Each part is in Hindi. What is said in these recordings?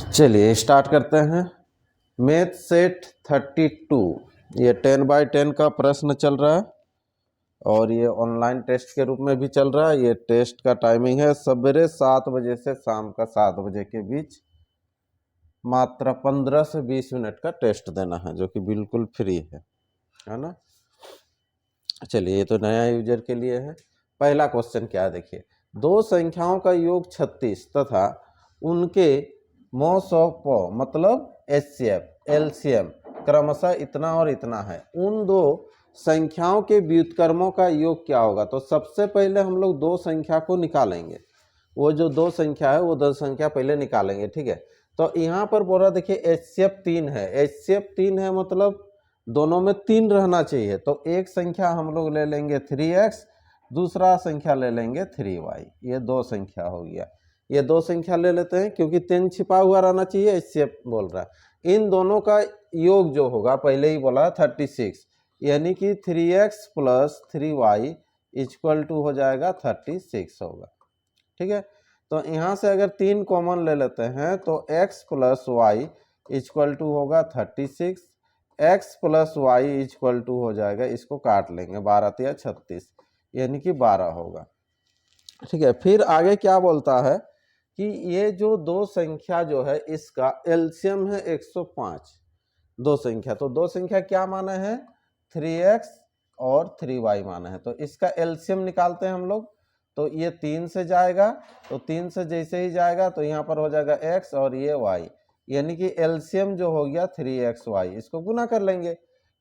चलिए स्टार्ट करते हैं। मैथ सेट 32, ये 10x10 का प्रश्न चल रहा है और ये ऑनलाइन टेस्ट के रूप में भी चल रहा है। ये टेस्ट का टाइमिंग है सवेरे 7 बजे से शाम का 7 बजे के बीच। मात्र 15 से 20 मिनट का टेस्ट देना है जो कि बिल्कुल फ्री है ना। चलिए ये तो नया यूजर के लिए है। पहला क्वेश्चन क्या है देखिए, दो संख्याओं का योग 36 तथा उनके मोस ऑफ मतलब एचसीएफ एलसीएम क्रमशः इतना और इतना है। उन दो संख्याओं के व्युत्क्रमों का योग क्या होगा। तो सबसे पहले हम लोग दो संख्या को निकालेंगे। वो जो दो संख्या है वो दो संख्या पहले निकालेंगे, ठीक है। तो यहाँ पर बोल रहा देखिए एचसीएफ 3 है। एचसीएफ 3 है मतलब दोनों में 3 रहना चाहिए। तो एक संख्या हम लोग ले लेंगे 3x, दूसरा संख्या ले लेंगे 3y। ये दो संख्या हो गया। ये दो संख्या ले लेते हैं क्योंकि 3 छिपा हुआ रहना चाहिए, एचसीएफ बोल रहा है। इन दोनों का योग जो होगा पहले ही बोला 36, यानी कि 3x plus 3y equal to हो जाएगा 36 होगा, ठीक है। तो यहाँ से अगर 3 कॉमन ले लेते हैं तो x plus y equal to होगा 36, x plus y equal to हो जाएगा, इसको काट लेंगे 12 या 36 यानी कि 12 होगा, ठीक है। फिर आगे क्या बोलता है कि ये जो दो संख्या जो है इसका एलसीएम है 105। दो संख्या, तो दो संख्या क्या माने हैं 3x और 3y माने हैं। तो इसका एलसीएम निकालते हैं हम लोग। तो ये 3 से जाएगा, तो 3 से जैसे ही जाएगा तो यहाँ पर हो जाएगा x और ये y, यानी कि एलसीएम जो हो गया 3xy। इसको गुना कर लेंगे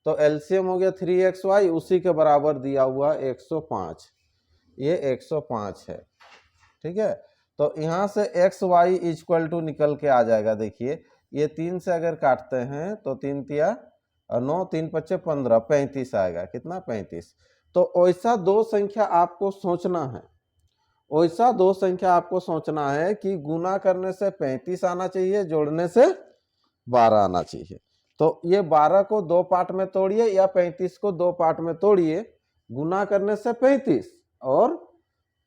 तो एलसीएम हो गया 3xy, उसी के बराबर दिया हुआ 105। ये 105 है, ठीक है। तो यहाँ से एक्स वाई इक्वल टू निकल के आ जाएगा। देखिए ये 3 से अगर काटते हैं तो 3 तिया 9, 3 पच्चे 15, 35 आएगा। कितना 35। तो वैसा दो संख्या आपको सोचना है, वैसा दो संख्या आपको सोचना है कि गुना करने से 35 आना चाहिए, जोड़ने से 12 आना चाहिए। तो ये 12 को दो पार्ट में तोड़िए या 35 को दो पार्ट में तोड़िए। गुना करने से 35 और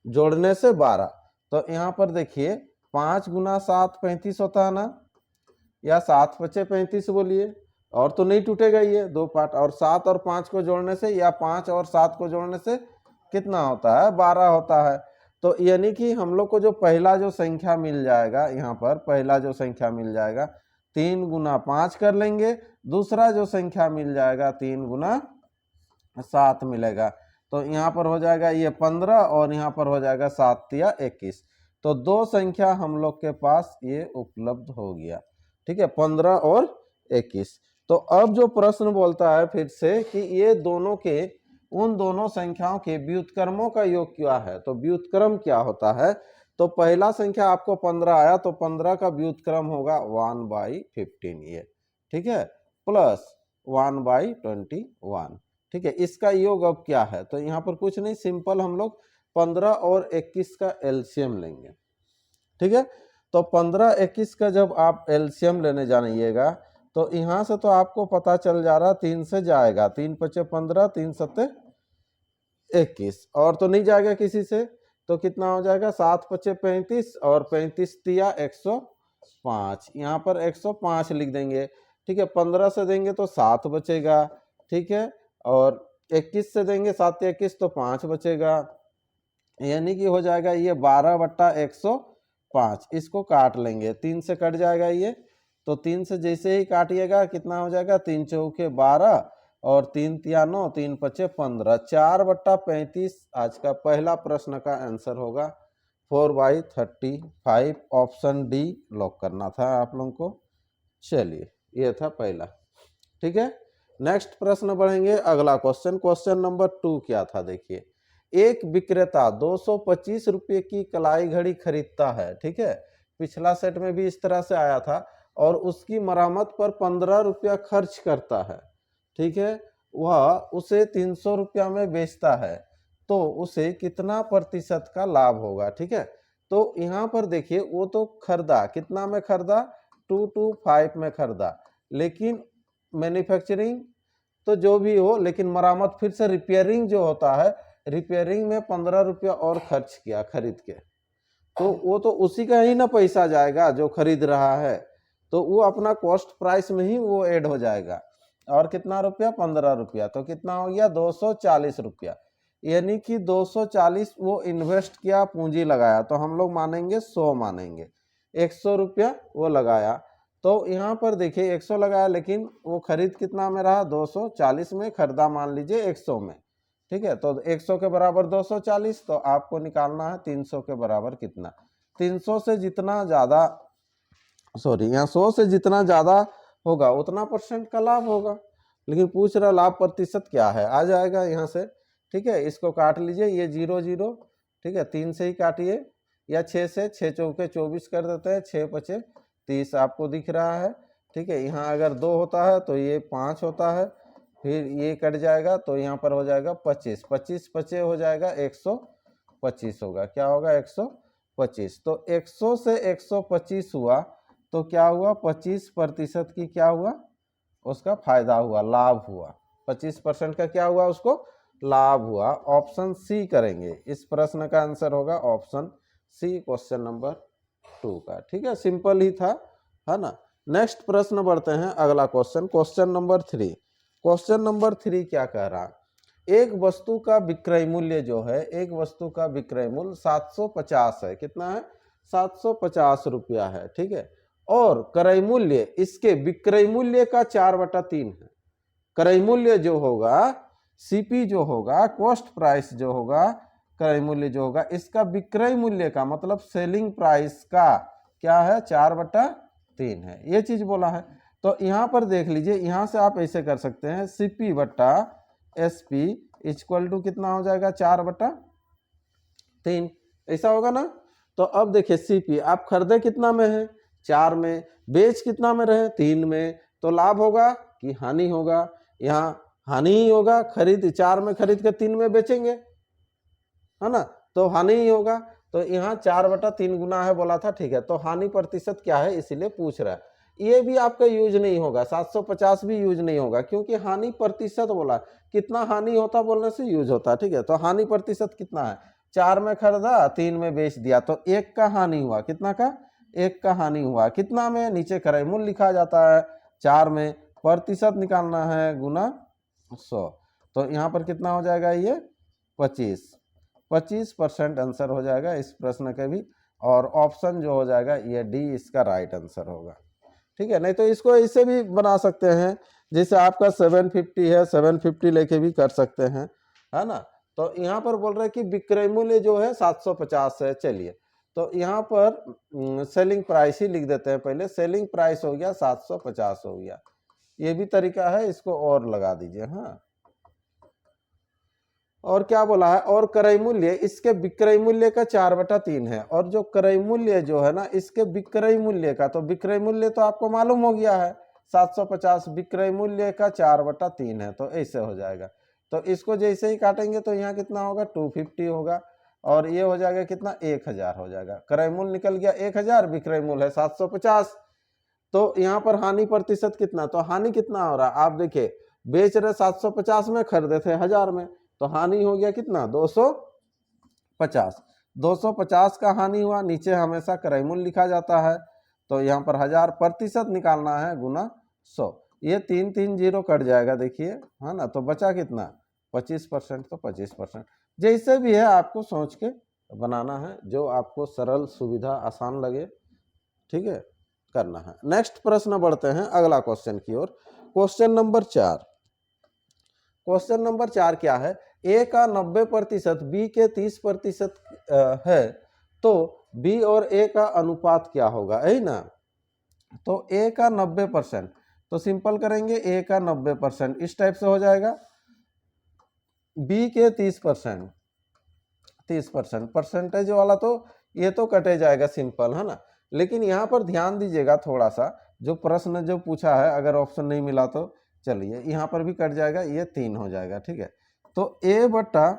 जोड़ने से 12। तो यहाँ पर देखिए 5 गुना 7 35 होता है ना, या 7 पचे 35 बोलिए, और तो नहीं टूटेगा ये दो पार्ट। और 7 और 5 को जोड़ने से या 5 और 7 को जोड़ने से कितना होता है 12 होता है। तो यानी कि हम लोग को जो पहला जो संख्या मिल जाएगा, यहाँ पर पहला जो संख्या मिल जाएगा 3 गुना 5 कर लेंगे, दूसरा जो संख्या मिल जाएगा 3 गुना 7 मिलेगा। तो यहाँ पर हो जाएगा ये 15 और यहाँ पर हो जाएगा 7 या 21। तो दो संख्या हम लोग के पास ये उपलब्ध हो गया, ठीक है, 15 और 21। तो अब जो प्रश्न बोलता है फिर से कि ये दोनों के उन दोनों संख्याओं के व्युत्क्रमों का योग क्या है। तो व्युत्क्रम क्या होता है। तो पहला संख्या आपको 15 आया तो 15 का व्युत्क्रम होगा 1/15 ये, ठीक है, प्लस 1/21, ठीक है। इसका योग अब क्या है। तो यहाँ पर कुछ नहीं, सिंपल हम लोग 15 और 21 का एलसीएम लेंगे, ठीक है। तो 15 21 का जब आप एलसीएम लेने जाइएगा तो यहाँ से तो आपको पता चल जा रहा 3 से जाएगा, 3 पचे 15, 3 सत्ते 21, और तो नहीं जाएगा किसी से। तो कितना हो जाएगा 7 पचे 35 और 35 तिया 105। यहाँ पर 105 लिख देंगे, ठीक है। 15 से देंगे तो 7 बचेगा, ठीक है, और 21 से देंगे 7 या 21 तो 5 बचेगा, यानी कि हो जाएगा ये 12/105। इसको काट लेंगे, 3 से कट जाएगा ये, तो 3 से जैसे ही काटिएगा कितना हो जाएगा 3 चौके 12 और 3 तिया 9, 3 पचे 15, 4/35 आज का पहला प्रश्न का आंसर होगा 4/35। ऑप्शन डी लॉक करना था आप लोगों को। चलिए ये था पहला, ठीक है। नेक्स्ट प्रश्न बढ़ेंगे, अगला क्वेश्चन, क्वेश्चन नंबर 2 क्या था देखिए। एक विक्रेता 225 रुपये की कलाई घड़ी खरीदता है, ठीक है। पिछला सेट में भी इस तरह से आया था, और उसकी मरम्मत पर 15 रुपया खर्च करता है, ठीक है। वह उसे 300 रुपया में बेचता है, तो उसे कितना प्रतिशत का लाभ होगा, ठीक है। तो यहाँ पर देखिए वो तो खरीदा, कितना में खरीदा 225 में खरीदा, लेकिन मैन्युफैक्चरिंग तो जो भी हो, लेकिन मरम्मत फिर से रिपेयरिंग जो होता है, रिपेयरिंग में 15 रुपया और खर्च किया खरीद के, तो वो तो उसी का ही ना पैसा जाएगा जो खरीद रहा है। तो वो अपना कॉस्ट प्राइस में ही वो ऐड हो जाएगा। और कितना रुपया, 15 रुपया, तो कितना हो गया 240 रुपया। यानी कि 240 वो इन्वेस्ट किया, पूंजी लगाया, तो हम लोग मानेंगे 100 मानेंगे। 100 रुपया वो लगाया, तो यहाँ पर देखिए 100 लगाया, लेकिन वो खरीद कितना में रहा, 240 में खरीदा, मान लीजिए 100 में, ठीक है। तो 100 के बराबर 240, तो आपको निकालना है 300 के बराबर कितना। 300 से जितना ज़्यादा, सॉरी यहाँ 100 से जितना ज़्यादा होगा उतना % का लाभ होगा। लेकिन पूछ रहा लाभ प्रतिशत क्या है, आ जाएगा यहाँ से, ठीक है। इसको काट लीजिए, ये 0 0, ठीक है, 3 से ही काटिए, या 6 से, 6 चौके 24 कर देते हैं, 6 पचे 30 आपको दिख रहा है, ठीक है। यहाँ अगर 2 होता है तो ये 5 होता है, फिर ये कट जाएगा तो यहाँ पर हो जाएगा 25, 25 पचे हो जाएगा 125 होगा, क्या होगा 125। तो 100 से 125 हुआ, तो क्या हुआ 25% की क्या हुआ, उसका फायदा हुआ, लाभ हुआ। 25% का क्या हुआ, उसको लाभ हुआ। ऑप्शन सी करेंगे, इस प्रश्न का आंसर होगा ऑप्शन सी, क्वेश्चन नंबर 2 का, ठीक है। सिंपल ही था, है ना। नेक्स्ट प्रश्न बढ़ते हैं, अगला question, question number 3। Question number 3 क्या कह रहा, एक वस्तु का विक्रय मूल्य जो है, एक वस्तु का विक्रय मूल्य 750 है, कितना है 750 रुपया है, ठीक है। और क्रय मूल्य इसके विक्रय मूल्य का 4/3 है। क्रय मूल्य जो होगा, सीपी जो होगा, कॉस्ट प्राइस जो होगा, क्रय मूल्य जो होगा, इसका विक्रय मूल्य का मतलब सेलिंग प्राइस का क्या है 4/3 है, ये चीज बोला है। तो यहाँ पर देख लीजिए, यहाँ से आप ऐसे कर सकते हैं, सीपी बट्टा एसपी इक्वल टू कितना हो जाएगा 4/3, ऐसा होगा ना। तो अब देखिए सीपी आप खरीदे कितना में है 4 में, बेच कितना में रहे 3 में, तो लाभ होगा कि हानि होगा, यहाँ हानि ही होगा। खरीद 4 में खरीद के 3 में बेचेंगे, है ना, तो हानि ही होगा। तो यहाँ 4/3 गुना है बोला था, ठीक है। तो हानि प्रतिशत क्या है इसीलिए पूछ रहा है। ये भी आपका यूज नहीं होगा, 750 भी यूज नहीं होगा, क्योंकि हानि प्रतिशत बोला, कितना हानि होता बोलने से यूज होता है, ठीक है। तो हानि प्रतिशत कितना है, 4 में खरीदा 3 में बेच दिया, तो 1 का हानि हुआ, कितना का 1 का हानि हुआ। कितना में, नीचे क्रय मूल्य लिखा जाता है, 4 में, प्रतिशत निकालना है गुना 100, तो यहाँ पर कितना हो जाएगा ये 25% आंसर हो जाएगा इस प्रश्न के भी। और ऑप्शन जो हो जाएगा ये डी इसका राइट आंसर होगा, ठीक है। नहीं तो इसको ऐसे भी बना सकते हैं, जैसे आपका 750 है, 750 लेके भी कर सकते हैं, है ना। तो यहाँ पर बोल रहे हैं कि विक्रय मूल्य जो है 750 है, चलिए तो यहाँ पर सेलिंग प्राइस ही लिख देते हैं पहले, सेलिंग प्राइस हो गया 750 हो गया, ये भी तरीका है, इसको और लगा दीजिए, हाँ। और क्या बोला है, और क्रय मूल्य इसके विक्रय मूल्य का 4/3 है, और जो क्रय मूल्य जो है ना इसके विक्रय मूल्य का, तो विक्रय मूल्य तो आपको मालूम हो गया है 750, विक्रय मूल्य का 4/3 है, तो ऐसे हो जाएगा। तो इसको जैसे ही काटेंगे तो यहाँ कितना होगा 250 होगा, और ये हो जाएगा कितना 1000 हो जाएगा। क्रय मूल्य निकल गया 1000, विक्रय मूल्य है 750, तो यहाँ पर हानि प्रतिशत कितना, तो हानि कितना हो रहा है आप देखिए, बेच रहे 750 में, खरीदे थे 1000 में, तो हानि हो गया कितना 250, 250 का हानि हुआ। नीचे हमेशा क्रय मूल्य लिखा जाता है, तो यहाँ पर 1000, प्रतिशत निकालना है गुना 100, ये 3 3 0 कट जाएगा, देखिए, है ना। तो बचा कितना 25%, तो 25%, जैसे भी है आपको सोच के बनाना है, जो आपको सरल सुविधा आसान लगे, ठीक है, करना है। नेक्स्ट प्रश्न बढ़ते हैं अगला क्वेश्चन की ओर, क्वेश्चन नंबर 4। क्वेश्चन नंबर 4 क्या है, ए का 90%, बी के 30% है, तो बी और ए का अनुपात क्या होगा, है ना। तो ए का 90%, तो सिंपल करेंगे, ए का 90% इस टाइप से हो जाएगा, बी के 30%, 30% परसेंटेज वाला तो ये तो कटे जाएगा सिंपल, है ना। लेकिन यहाँ पर ध्यान दीजिएगा थोड़ा सा, जो प्रश्न जो पूछा है, अगर ऑप्शन नहीं मिला तो चलिए यहाँ पर भी कट जाएगा, ये 3 हो जाएगा, ठीक है। तो ए बटा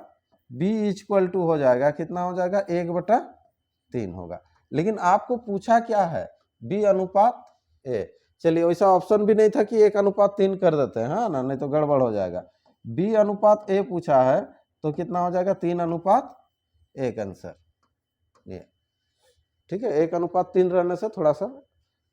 बी इक्वल टू हो जाएगा, कितना हो जाएगा 1/3 होगा। लेकिन आपको पूछा क्या है, बी अनुपात ए, चलिए वैसा ऑप्शन भी नहीं था कि 1/3 कर देते हैं, हाँ ना, नहीं तो गड़बड़ हो जाएगा। बी अनुपात ए पूछा है, तो कितना हो जाएगा 3/1 आंसर, ये ठीक है। 1/3 रहने से थोड़ा सा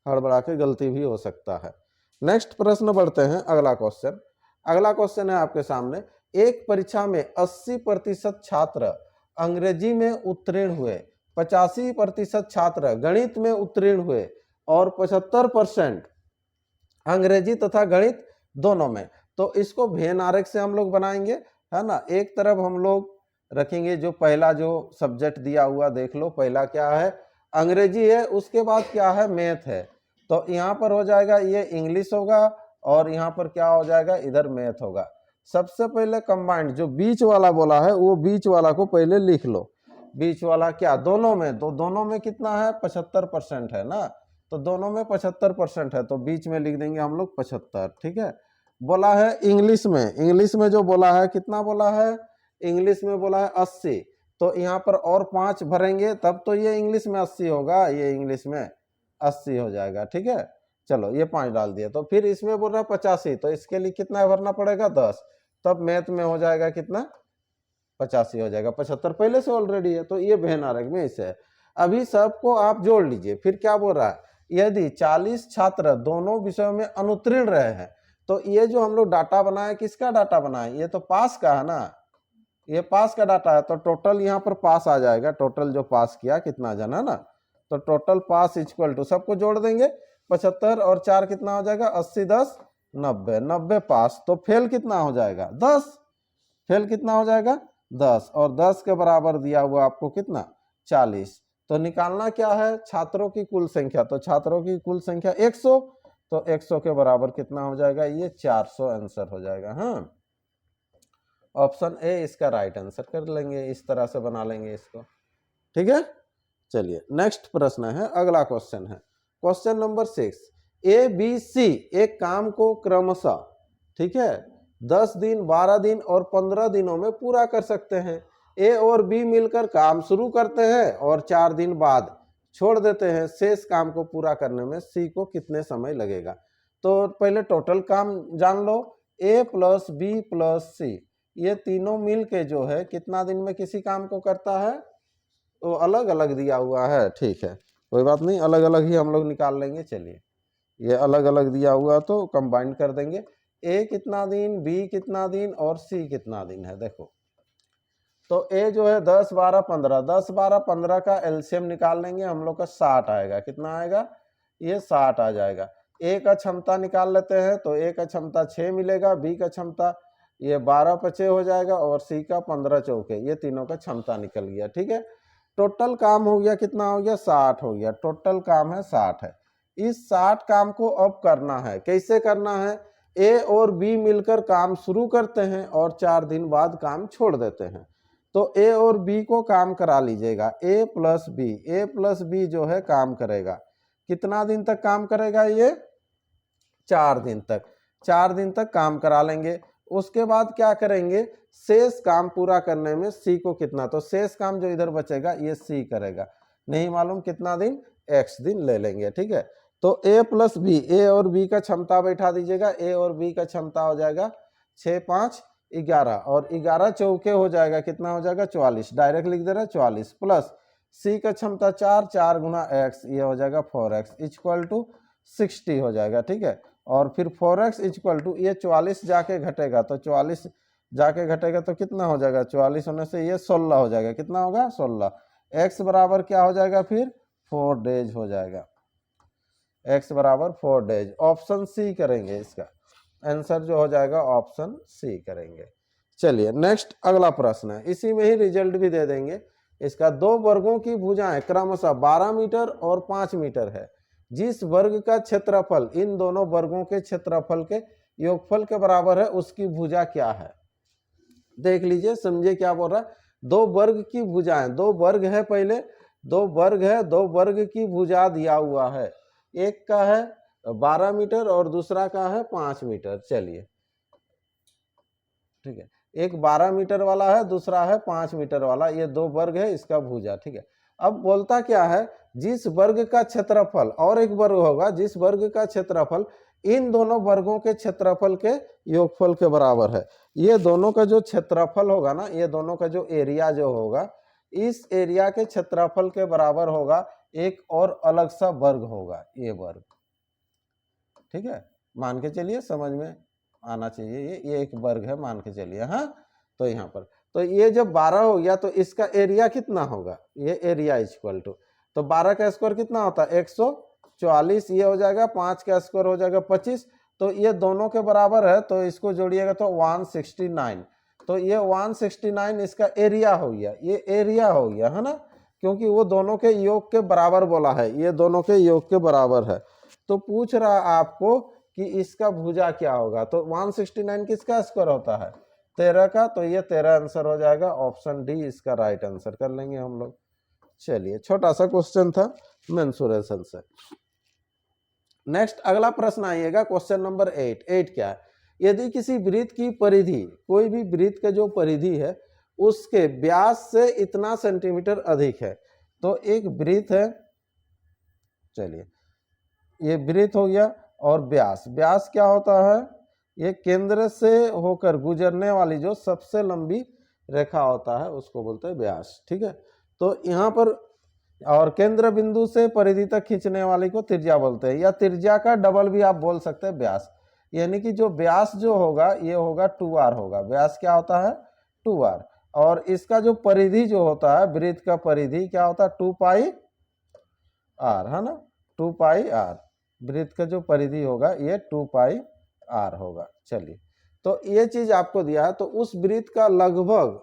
हड़बड़ा के गलती भी हो सकता है। नेक्स्ट प्रश्न बढ़ते हैं, अगला क्वेश्चन। अगला क्वेश्चन है आपके सामने, एक परीक्षा में 80% छात्र अंग्रेजी में उत्तीर्ण हुए, 85% छात्र गणित में उत्तीर्ण हुए और 75% अंग्रेजी तथा गणित दोनों में। तो इसको वेन आरेख से हम लोग बनाएंगे, है ना। एक तरफ हम लोग रखेंगे जो पहला जो सब्जेक्ट दिया हुआ, देख लो पहला क्या है, अंग्रेजी है, उसके बाद क्या है, मैथ है। तो यहाँ पर हो जाएगा ये इंग्लिश होगा और यहाँ पर क्या हो जाएगा, इधर मैथ होगा। सबसे पहले कंबाइंड जो बीच वाला बोला है वो बीच वाला को पहले लिख लो। बीच वाला क्या, दोनों में, तो दोनों में कितना है, 75% है ना। तो दोनों में 75% है, तो बीच में लिख देंगे हम लोग 75, ठीक है। बोला है इंग्लिश में, इंग्लिश में जो बोला है कितना बोला है, इंग्लिश में बोला है 80, तो यहाँ पर और 5 भरेंगे तब तो ये इंग्लिश में 80 होगा, ये इंग्लिश में 80 हो जाएगा, ठीक है। चलो ये 5 डाल दिया। तो फिर इसमें बोल रहा है 85, तो इसके लिए कितना भरना पड़ेगा, 10। तब मैथ में हो जाएगा कितना, 85 हो जाएगा। 75 पहले से ऑलरेडी है, तो ये वेन आरेख में इसे है। अभी सबको आप जोड़ लीजिए। फिर क्या बोल रहा है, यदि 40 छात्र दोनों विषयों में अनुत्तीर्ण रहे हैं, तो ये जो हम लोग डाटा बनाए, किसका डाटा बनाए, ये तो पास का है ना, ये पास का डाटा है। तो टोटल यहाँ पर पास आ जाएगा, टोटल जो पास किया कितना जन है ना, तो टोटल पास इक्वल टू, सबको जोड़ देंगे, 75 और 4 कितना हो जाएगा, 80 10 90, 90 पास। तो फेल कितना हो जाएगा, 10। फेल कितना हो जाएगा, 10। और 10 के बराबर दिया हुआ आपको कितना, 40। तो निकालना क्या है, छात्रों की कुल संख्या। तो छात्रों की कुल संख्या 100, तो 100 के बराबर कितना हो जाएगा, ये 400 आंसर हो जाएगा। हाँ, ऑप्शन ए इसका राइट आंसर कर लेंगे, इस तरह से बना लेंगे इसको, ठीक है। चलिए नेक्स्ट प्रश्न है, अगला क्वेश्चन है question number 6। A B C एक काम को क्रमशः, ठीक है, 10 दिन 12 दिन और 15 दिनों में पूरा कर सकते हैं। ए और बी मिलकर काम शुरू करते हैं और 4 दिन बाद छोड़ देते हैं। शेष काम को पूरा करने में सी को कितने समय लगेगा। तो पहले टोटल काम जान लो, ए प्लस बी प्लस सी, ये तीनों मिल के जो है कितना दिन में किसी काम को करता है, तो अलग अलग दिया हुआ है, ठीक है, कोई बात नहीं, अलग अलग ही हम लोग निकाल लेंगे। चलिए ये अलग अलग दिया हुआ तो कंबाइन कर देंगे, ए कितना दिन, बी कितना दिन और सी कितना दिन है। देखो तो ए जो है 10 12 15, 10 12 15 का एलसीएम निकाल लेंगे हम लोग का 60 आएगा। कितना आएगा, ये 60 आ जाएगा। ए का क्षमता निकाल लेते हैं, तो ए का क्षमता 6 मिलेगा, बी का क्षमता ये 12 × 6 हो जाएगा और सी का 15 चौके, ये तीनों का क्षमता निकल गया, ठीक है। टोटल काम हो गया कितना हो गया, 60 हो गया। टोटल काम है 60 है। इस 60 काम को अब करना है, कैसे करना है, ए और बी मिलकर काम शुरू करते हैं और 4 दिन बाद काम छोड़ देते हैं। तो ए और बी को काम करा लीजिएगा, ए प्लस बी जो है काम करेगा। कितना दिन तक काम करेगा, ये 4 दिन तक। 4 दिन तक काम करा लेंगे। उसके बाद क्या करेंगे, शेष काम पूरा करने में सी को कितना, तो शेष काम जो इधर बचेगा ये सी करेगा। नहीं मालूम कितना दिन, x दिन ले लेंगे, ठीक है। तो ए प्लस बी, ए और बी का क्षमता बैठा दीजिएगा। ए और बी का क्षमता हो जाएगा 6 5 11 और 11 चौके हो जाएगा, कितना हो जाएगा 44, डायरेक्ट लिख दे रहा है 44, प्लस सी का क्षमता 4 4 गुना x, ये हो जाएगा 4x इक्वल टू 60 हो जाएगा, ठीक है। और फिर 4x इक्वल टू ये 44 जाके घटेगा, तो 44 जाके घटेगा तो कितना हो जाएगा, 44 होने से ये 16 हो जाएगा। कितना होगा, 16। x बराबर क्या हो जाएगा, फिर 4 डेज हो जाएगा। x बराबर 4 डेज। ऑप्शन सी करेंगे, इसका आंसर जो हो जाएगा ऑप्शन सी करेंगे। चलिए नेक्स्ट अगला प्रश्न है, इसी में ही रिजल्ट भी दे देंगे। इसका 2 वर्गों की भुजाएं क्रमशः 12 मीटर और 5 मीटर है। जिस वर्ग का क्षेत्रफल इन दोनों वर्गों के क्षेत्रफल के योगफल के बराबर है, उसकी भुजा क्या है। देख लीजिए, समझिए क्या बोल रहा है। 2 वर्ग की भुजाएं, 2 वर्ग है, पहले 2 वर्ग है, 2 वर्ग की भुजा दिया हुआ है। एक का है 12 मीटर और दूसरा का है 5 मीटर। चलिए ठीक है, एक 12 मीटर वाला है, दूसरा है 5 मीटर वाला, ये 2 वर्ग है, इसका भुजा, ठीक है। अब बोलता क्या है, जिस वर्ग का क्षेत्रफल, और एक वर्ग होगा, जिस वर्ग का क्षेत्रफल इन दोनों वर्गों के क्षेत्रफल के योगफल के बराबर है। ये दोनों का जो क्षेत्रफल होगा ना, ये दोनों का जो एरिया जो होगा, इस एरिया के क्षेत्रफल के बराबर होगा एक और अलग सा वर्ग होगा, ये वर्ग, ठीक है, मान के चलिए, समझ में आना चाहिए, ये एक वर्ग है मान के चलिए। हाँ, तो यहाँ पर तो ये जब 12 हो गया तो इसका एरिया कितना होगा, ये एरिया इक्वल टू, तो 12 का स्क्वायर कितना होता है 144, ये हो जाएगा 5 का स्क्वायर हो जाएगा 25, तो ये दोनों के बराबर है, तो इसको जोड़िएगा तो 169, तो ये 169 इसका एरिया हो गया, ये एरिया हो गया है ना, क्योंकि वो दोनों के योग के बराबर बोला है, ये दोनों के योग के बराबर है। तो पूछ रहा आपको कि इसका भुजा क्या होगा, तो 169 किसका स्क्वायर होता है 13 का, तो ये 13 आंसर हो जाएगा, ऑप्शन डी इसका राइट आंसर कर लेंगे हम लोग। चलिए, छोटा सा क्वेश्चन था मेंसुरेशन से। नेक्स्ट अगला प्रश्न आइएगा, क्वेश्चन नंबर 8 क्या है, यदि किसी वृत्त की परिधि, कोई भी वृत्त का जो परिधि है उसके व्यास से इतना सेंटीमीटर अधिक है, तो एक वृत्त है, चलिए ये वृत्त हो गया, और व्यास, व्यास क्या होता है, ये केंद्र से होकर गुजरने वाली जो सबसे लंबी रेखा होता है उसको बोलते हैं व्यास, ठीक है। तो यहाँ पर और केंद्र बिंदु से परिधि तक खींचने वाली को त्रिज्या बोलते हैं, या त्रिज्या का डबल भी आप बोल सकते हैं व्यास, यानी कि जो व्यास जो होगा ये होगा 2r होगा, व्यास क्या होता है 2r, और इसका जो परिधि जो होता है वृत्त का परिधि क्या होता है 2 पाई r, है ना, 2 पाई r, वृत्त का जो परिधि होगा ये 2 पाई r होगा। चलिए, तो ये चीज आपको दिया है, तो उस वृत्त का लगभग,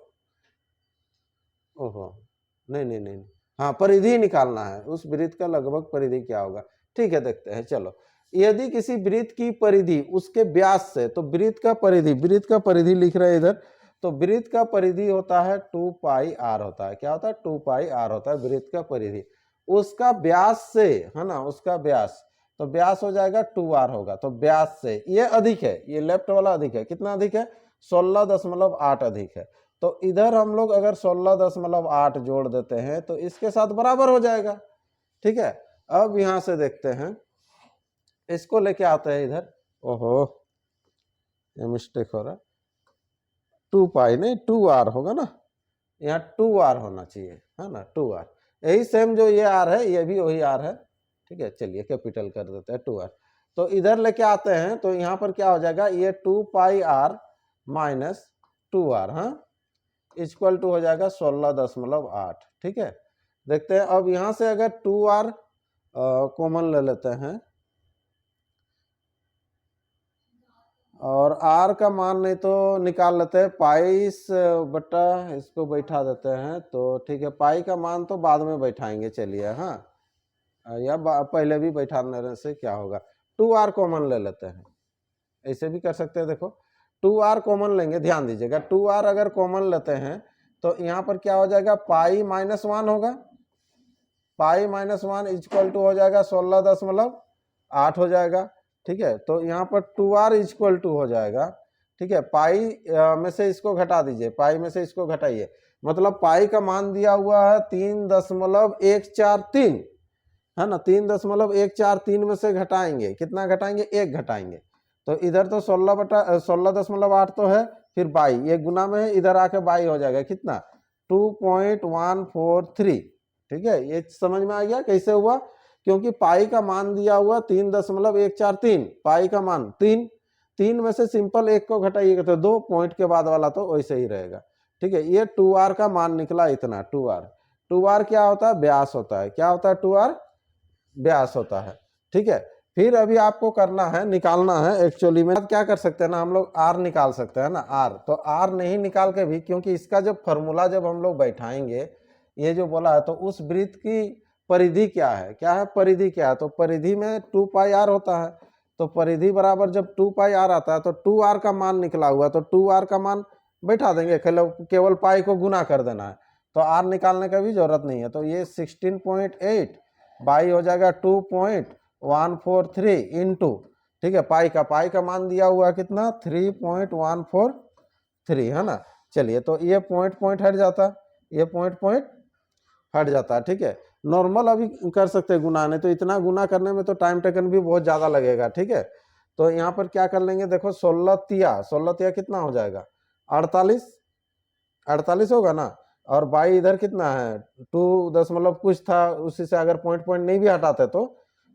ओहो नहीं, हाँ परिधि निकालना है, उस वृत्त का लगभग परिधि क्या होगा, ठीक है देखते हैं। चलो, यदि किसी वृत्त की परिधि उसके व्यास से, तो वृत्त का परिधि लिख रहे हैं इधर, तो वृत्त का परिधि होता है 2 पाई r होता है, क्या होता है 2 पाई r होता है वृत्त का परिधि, उसका व्यास से, है ना, उसका व्यास, तो व्यास हो जाएगा 2r होगा, तो व्यास से ये अधिक है, ये लेफ्ट वाला अधिक है, कितना अधिक है 16.8 अधिक है, तो इधर हम लोग अगर 16.8 जोड़ देते हैं तो इसके साथ बराबर हो जाएगा, ठीक है। अब यहां से देखते हैं, इसको लेके आते हैं इधर, ओहो ये मिस्टेक हो रहा है, 2 पाई नहीं 2r होगा ना, यहाँ 2r होना चाहिए, है ना 2r, यही सेम जो ये r है ये भी वही r है, ठीक है। चलिए कैपिटल कर देते हैं 2r, तो इधर लेके आते हैं, तो यहाँ पर क्या हो जाएगा, ये 2 पाई r माइनस 2r, हाँ इक्वल टू हो जाएगा 16.8, ठीक है। देखते हैं, अब यहाँ से अगर 2r कॉमन ले लेते हैं, और r का मान नहीं तो निकाल लेते हैं, पाइस बटा इसको बैठा देते हैं, तो ठीक है, पाई का मान तो बाद में बैठाएंगे, चलिए, हाँ या पहले भी बैठाने से क्या होगा, 2r कॉमन ले लेते हैं, ऐसे भी कर सकते हैं। देखो 2r कॉमन लेंगे, ध्यान दीजिएगा, 2r अगर कॉमन लेते हैं तो यहाँ पर क्या हो जाएगा, पाई माइनस 1 होगा, पाई माइनस 1 इक्वल टू हो जाएगा 16.8 हो जाएगा, ठीक है। तो यहाँ पर 2r इक्वल टू हो जाएगा, ठीक है, पाई में से इसको घटा दीजिए, पाई में से इसको घटाइए, मतलब पाई का मान दिया हुआ है 3.143, है ना, 3.143 में से घटाएंगे, कितना घटाएंगे 1 घटाएंगे, तो इधर तो 16.8 तो है, फिर बाई ये गुना में है, इधर आके बाई हो जाएगा, कितना 2.143, ठीक है। ये समझ में आ गया कैसे हुआ, क्योंकि पाई का मान दिया हुआ 3.143, पाई का मान 3 में से सिंपल 1 को घटाइएगा तो 2, पॉइंट के बाद वाला तो वैसे ही रहेगा, ठीक है। ये 2r का मान निकला इतना, 2r क्या होता है व्यास होता है, क्या होता है 2r व्यास होता है, ठीक है। फिर अभी आपको करना है, निकालना है, एक्चुअली में क्या कर सकते हैं ना, हम लोग r निकाल सकते हैं ना, r, तो r नहीं निकाल के भी, क्योंकि इसका जब फॉर्मूला जब हम लोग बैठाएंगे, ये जो बोला है, तो उस वृत्त की परिधि क्या है, परिधि क्या है, तो परिधि में 2 पाई r होता है, तो परिधि बराबर जब 2 पाई r आता है तो 2r का मान निकला हुआ, तो 2r का मान बैठा देंगे, केवल पाई को गुना कर देना है, तो r निकालने का भी जरूरत नहीं है, तो ये 16.8 बाई हो जाएगा 2.143 इंटू, ठीक है, पाई का मान दिया हुआ है कितना 3.143, है ना। चलिए, तो ये पॉइंट हट जाता, ये पॉइंट हट जाता है, ठीक है। नॉर्मल अभी कर सकते हैं गुना, नहीं तो इतना गुना करने में तो टाइम टेकन भी बहुत ज्यादा लगेगा, ठीक है। तो यहाँ पर क्या कर लेंगे, देखो 16 तिया कितना हो जाएगा 48 होगा ना, और बाई इधर कितना है 2 दशमलव कुछ था, उसी से अगर पॉइंट नहीं भी हटाते तो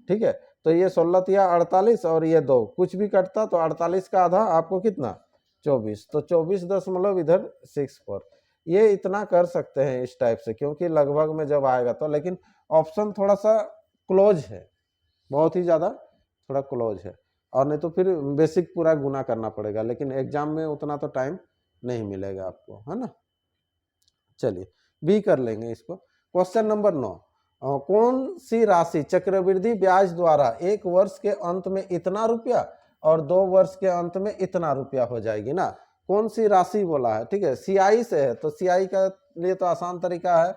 ठीक है, तो ये 16 या 48 और ये 2 कुछ भी कटता तो 48 का आधा आपको कितना 24, तो 24 इधर 64। ये इतना कर सकते हैं इस टाइप से, क्योंकि लगभग में जब आएगा तो, लेकिन ऑप्शन थोड़ा सा क्लोज है, बहुत ही ज़्यादा थोड़ा क्लोज है, और नहीं तो फिर बेसिक पूरा गुना करना पड़ेगा, लेकिन एग्जाम में उतना तो टाइम नहीं मिलेगा आपको, है ना। चलिए बी कर लेंगे इसको। क्वेश्चन नंबर 9, कौन सी राशि चक्रवृद्धि ब्याज द्वारा 1 वर्ष के अंत में इतना रुपया और 2 वर्ष के अंत में इतना रुपया हो जाएगी ना। कौन सी राशि बोला है, ठीक है, सीआई से है, तो सीआई का लिए तो आसान तरीका है,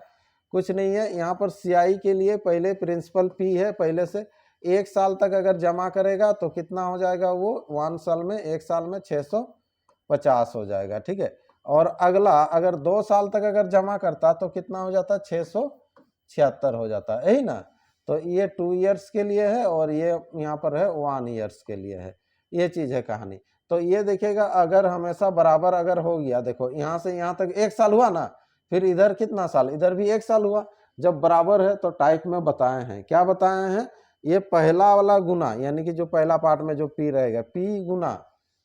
कुछ नहीं है यहाँ पर। सीआई के लिए पहले प्रिंसिपल पी है, पहले से 1 साल तक अगर जमा करेगा तो कितना हो जाएगा वो 1 साल में, 1 साल में 650 हो जाएगा, ठीक है। और अगला अगर 2 साल तक अगर जमा करता तो कितना हो जाता 676 हो जाता, यही ना। तो ये 2 ईयर्स के लिए है और ये यहाँ पर है 1 ईयर्स के लिए है, ये चीज है कहानी। तो ये देखिएगा अगर हमेशा बराबर अगर हो गया, देखो यहाँ से यहाँ तक 1 साल हुआ ना, फिर इधर कितना साल, इधर भी 1 साल हुआ, जब बराबर है तो टाइप में बताए हैं, क्या बताए हैं, ये पहला वाला गुना, यानी कि जो पहला पार्ट में जो पी रहेगा, पी गुना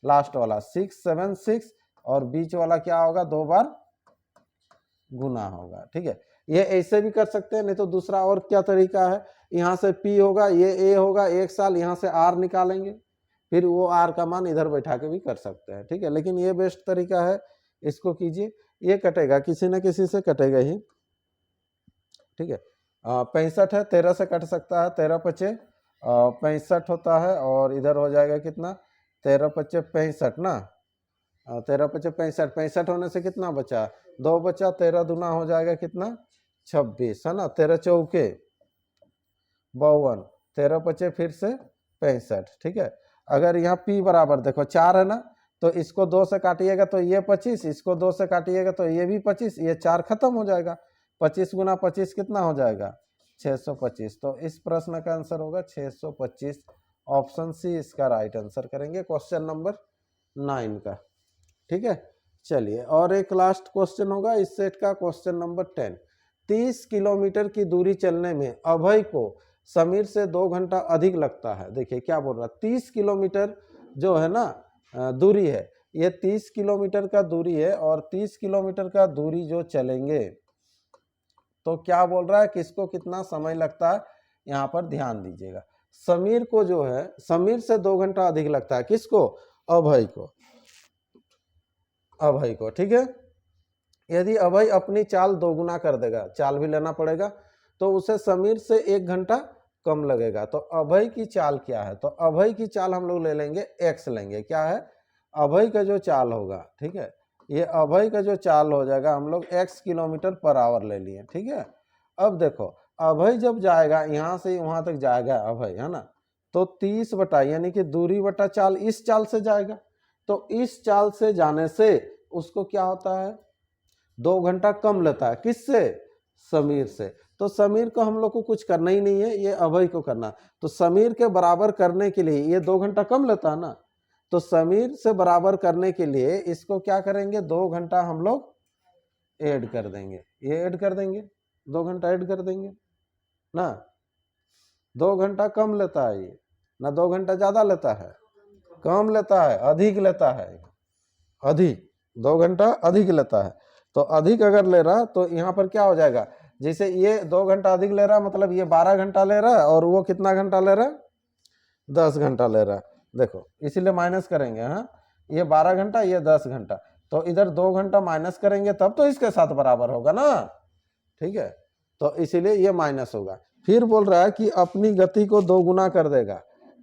लास्ट वाला 676, और बीच वाला क्या होगा 2 बार गुना होगा, ठीक है। ये ऐसे भी कर सकते हैं, नहीं तो दूसरा और क्या तरीका है, यहाँ से पी होगा, ये ए होगा 1 साल, यहाँ से आर निकालेंगे, फिर वो आर का मान इधर बैठा के भी कर सकते हैं, ठीक है। लेकिन ये बेस्ट तरीका है, इसको कीजिए, ये कटेगा किसी न किसी से कटेगा ही, ठीक है। 65 है, 13 से कट सकता है, 13 पचे 65 होता है, और इधर हो जाएगा कितना 13 पचे 65 ना, 13 पचे 65, 65 होने से कितना बचा 2 बचा, 13 दूना हो जाएगा कितना 26, है ना, 13 चौके 52, 13 पचे फिर से 65, ठीक है। अगर यहाँ पी बराबर देखो 4 है ना, तो इसको 2 से काटिएगा तो ये 25, इसको 2 से काटिएगा तो ये भी 25, ये 4 खत्म हो जाएगा, 25 गुना 25 कितना हो जाएगा 625। तो इस प्रश्न का आंसर होगा 625, ऑप्शन सी इसका राइट आंसर करेंगे क्वेश्चन नंबर 9 का, ठीक है। चलिए और एक लास्ट क्वेश्चन होगा इस सेट का, क्वेश्चन नंबर 10। 30 किलोमीटर की दूरी चलने में अभय को समीर से 2 घंटा अधिक लगता है। देखिए क्या बोल रहा है, 30 किलोमीटर जो है ना दूरी है, ये 30 किलोमीटर का दूरी है, और 30 किलोमीटर का दूरी जो चलेंगे तो क्या बोल रहा है, किसको कितना समय लगता है, यहाँ पर ध्यान दीजिएगा। समीर को जो है, समीर से 2 घंटा अधिक लगता है, किसको, अभय को, अभय को, ठीक है। यदि अभय अपनी चाल 2 गुना कर देगा, चाल भी लेना पड़ेगा, तो उसे समीर से 1 घंटा कम लगेगा। तो अभय की चाल क्या है, तो अभय की चाल हम लोग ले लेंगे x लेंगे, क्या है अभय का जो चाल होगा, ठीक है, ये अभय का जो चाल हो जाएगा, हम लोग x किलोमीटर पर आवर ले लिए, ठीक है। अब देखो अभय जब जाएगा यहाँ से वहां तक जाएगा अभय, है ना, तो 30 बटा यानी कि दूरी बटा चाल, इस चाल से जाएगा, तो इस चाल से जाने से उसको क्या होता है 2 घंटा कम लेता है, किससे, समीर से। तो समीर को हम लोग को कुछ करना ही नहीं है, ये अभय को करना, तो समीर के बराबर करने के लिए ये 2 घंटा कम लेता है ना, तो समीर से बराबर करने के लिए इसको क्या करेंगे 2 घंटा हम लोग ऐड कर देंगे, ये ऐड कर देंगे, 2 घंटा ऐड कर देंगे ना, 2 घंटा कम लेता है ये ना, 2 घंटा ज्यादा लेता है, कम लेता है, अधिक लेता है, अधिक, 2 घंटा अधिक लेता है। तो अधिक अगर ले रहा तो यहाँ पर क्या हो जाएगा, जैसे ये 2 घंटा अधिक ले रहा मतलब ये 12 घंटा ले रहा है, और वो कितना घंटा ले रहा है 10 घंटा ले रहा है, देखो इसीलिए माइनस करेंगे, हाँ ये 12 घंटा ये 10 घंटा, तो इधर 2 घंटा माइनस करेंगे तब तो इसके साथ बराबर होगा ना, ठीक है, तो इसीलिए ये माइनस होगा। फिर बोल रहा है कि अपनी गति को 2 गुना कर देगा,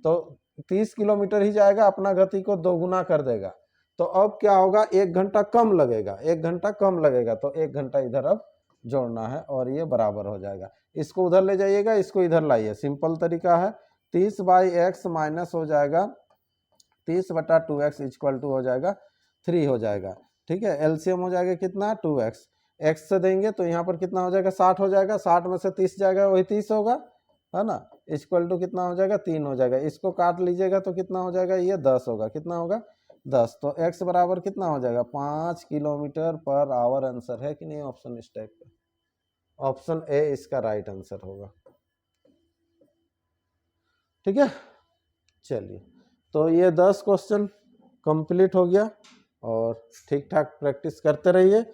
तो 30 किलोमीटर ही जाएगा, अपना गति को 2 गुना कर देगा, तो अब क्या होगा 1 घंटा कम लगेगा, 1 घंटा कम लगेगा, तो 1 घंटा इधर अब जोड़ना है और ये बराबर हो जाएगा। इसको उधर ले जाइएगा, इसको इधर लाइए, सिंपल तरीका है, 30/x माइनस हो जाएगा 30/2x इक्वल टू हो जाएगा 3 हो जाएगा, ठीक है। एलसीएम हो जाएगा कितना 2x, x से देंगे तो यहाँ पर कितना हो जाएगा 60 हो जाएगा, 60 में से 30 जाएगा वही 30 होगा, है ना, इक्वल टू कितना हो जाएगा 3 हो जाएगा, इसको काट लीजिएगा तो कितना हो जाएगा ये 10 होगा, कितना होगा 10, तो x बराबर कितना हो जाएगा 5 किलोमीटर पर आवर आंसर है कि नहीं ऑप्शन इस टाइप का, ऑप्शन ए इसका राइट आंसर होगा, ठीक है, चलिए तो ये 10 क्वेश्चन कंप्लीट हो गया और ठीक ठाक प्रैक्टिस करते रहिए।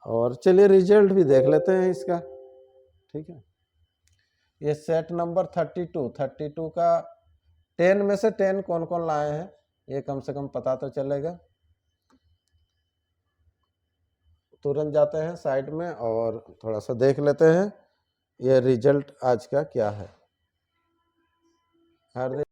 और चलिए रिजल्ट भी देख लेते हैं इसका। ठीक है, ये सेट नंबर 32 का 10 में से 10 कौन कौन लाए हैं ये कम से कम पता तो चलेगा। तुरंत जाते हैं साइड में और थोड़ा सा देख लेते हैं ये रिजल्ट आज का क्या है। हार्दिक